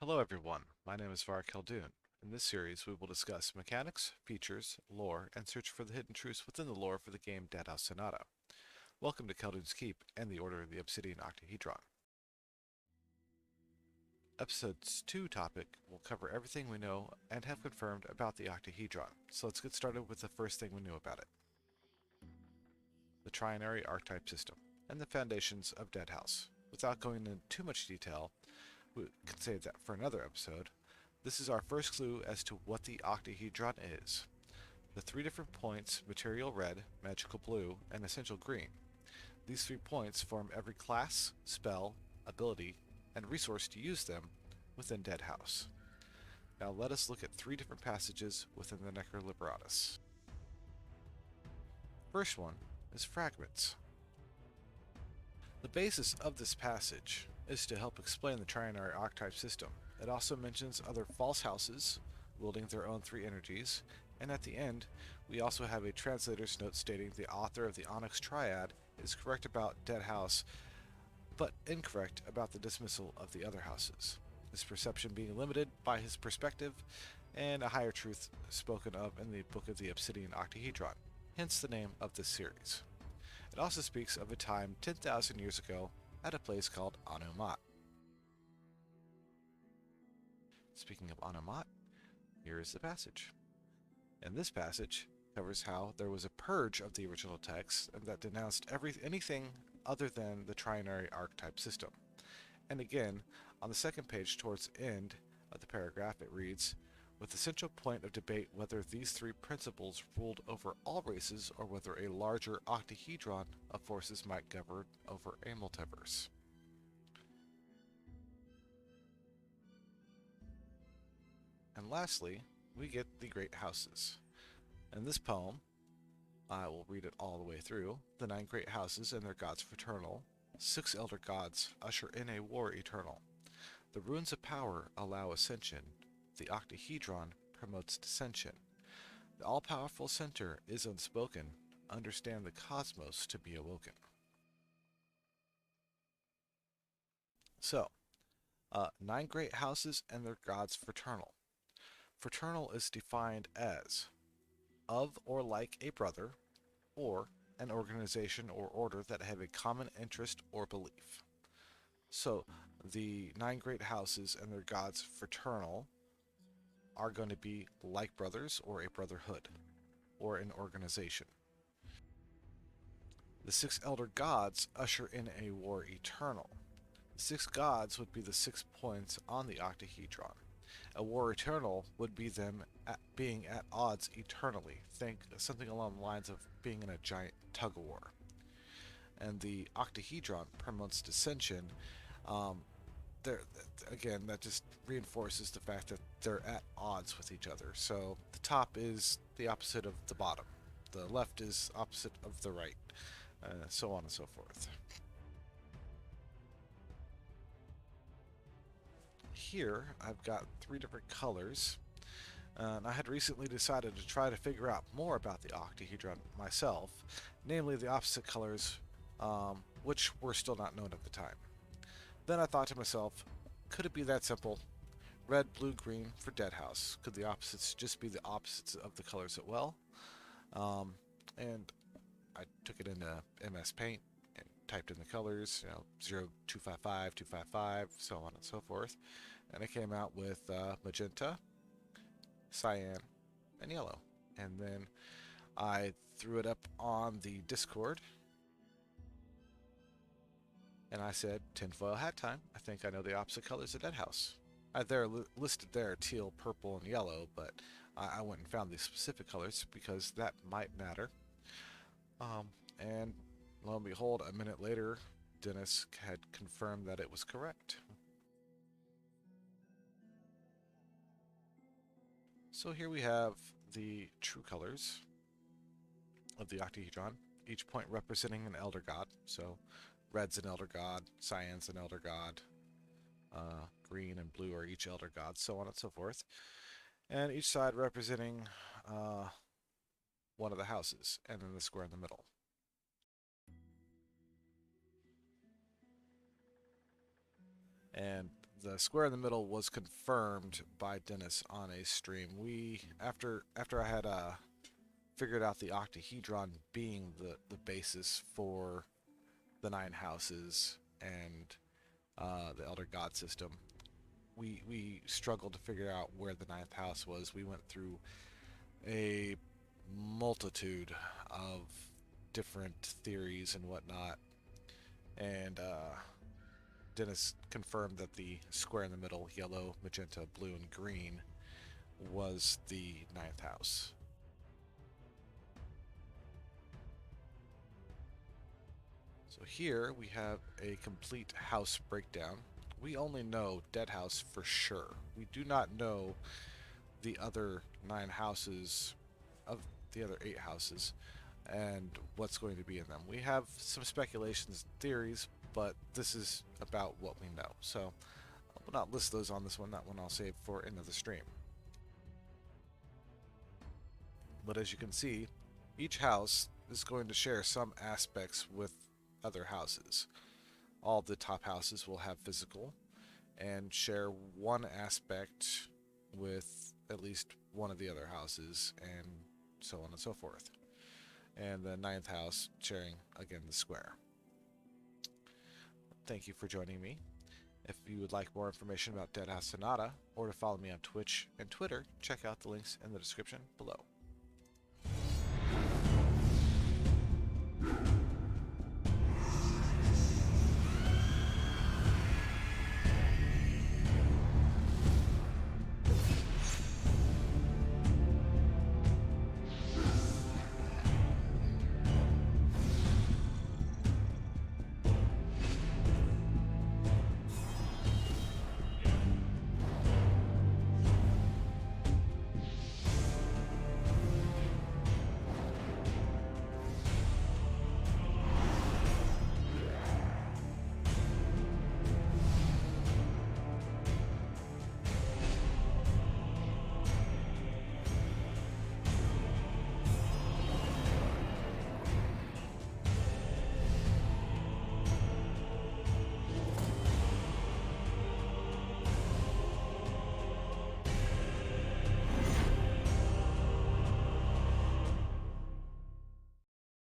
Hello everyone, my name is Var Khaldun. In this series, we will discuss mechanics, features, lore, and search for the hidden truths within the lore for the game Deadhaus Sonata. Welcome to Khaldun's Keep and the Order of the Obsidian Octahedron. Episode's 2 topic will cover everything we know and have confirmed about the Octahedron, so let's get started with the first thing we knew about it. The trinary archetype system, and the foundations of Deadhaus. Without going into too much detail, we can save that for another episode. This is our first clue as to what the octahedron is. The three different points, material red, magical blue, and essential green. These 3 points form every class, spell, ability, and resource to use them within Deadhaus. Now let us look at 3 different passages within the Necro Liberatus. First one is Fragments. The basis of this passage is to help explain the trinary archetype system. It also mentions other false houses wielding their own 3 energies, and at the end, we also have a translator's note stating the author of the Onyx Triad is correct about Deadhaus, but incorrect about the dismissal of the other houses, his perception being limited by his perspective, and a higher truth spoken of in the Book of the Obsidian Octahedron, hence the name of this series. It also speaks of a time 10,000 years ago at a place called Anumat. Speaking of Anumat, here is the passage. And this passage covers how there was a purge of the original text and that denounced anything other than the trinary archetype system. And again, on the second page towards the end of the paragraph, it reads, with the central point of debate whether these 3 principles ruled over all races or whether a larger octahedron of forces might govern over a multiverse. And lastly, we get the Great Houses. In this poem, I will read it all the way through. The 9 great houses and their gods fraternal, 6 elder gods usher in a war eternal. The runes of power allow ascension, the octahedron promotes dissension. The all-powerful center is unspoken, understand the cosmos to be awoken. So, 9 great houses and their gods fraternal. Fraternal is defined as of or like a brother, or an organization or order that have a common interest or belief. So, the 9 great houses and their gods fraternal are going to be like brothers or a brotherhood or an organization. The 6 elder gods usher in a war eternal. The 6 gods would be the 6 points on the octahedron. A war eternal would be them being at odds eternally. Think something along the lines of being in a giant tug-of-war. And the octahedron promotes dissension. Again, that just reinforces the fact that they're at odds with each other. So the top is the opposite of the bottom. The left is opposite of the right. So on and so forth. Here, I've got 3 different colors. And I had recently decided to try to figure out more about the octahedron myself, namely the opposite colors, which were still not known at the time. Then I thought to myself, could it be that simple? Red, blue, green for Deadhaus. Could the opposites just be the opposites of the colors as well? And I took it into MS Paint and typed in the colors, 0255, 255, so on and so forth. And it came out with magenta, cyan, and yellow. And then I threw it up on the Discord and I said, tinfoil hat time. I think I know the opposite colors of Deadhaus. They're listed there, teal, purple, and yellow, but I went and found the specific colors because that might matter. And lo and behold, a minute later, Dennis had confirmed that it was correct. So here we have the true colors of the octahedron, each point representing an elder god. So red's an elder god, cyan's an elder god, green and blue are each elder god, so on and so forth. And each side representing one of the houses, and then the square in the middle. And the square in the middle was confirmed by Dennis on a stream. After I had figured out the octahedron being the basis for the 9 houses and the Elder God system, we struggled to figure out where the 9th house was. We went through a multitude of different theories and whatnot, and Dennis confirmed that the square in the middle, yellow, magenta, blue, and green, was the 9th house. So here we have a complete house breakdown. We only know Deadhaus for sure. We do not know the other 9 houses of the other 8 houses and what's going to be in them. We have some speculations and theories, but this is about what we know. So I will not list those on this one. That one I'll save for another stream. But as you can see, each house is going to share some aspects with other houses. All the top houses will have physical and share one aspect with at least one of the other houses, and so on and so forth. And the 9th house sharing, again, the square. Thank you for joining me. If you would like more information about Deadhaus Sonata, or to follow me on Twitch and Twitter, check out the links in the description below.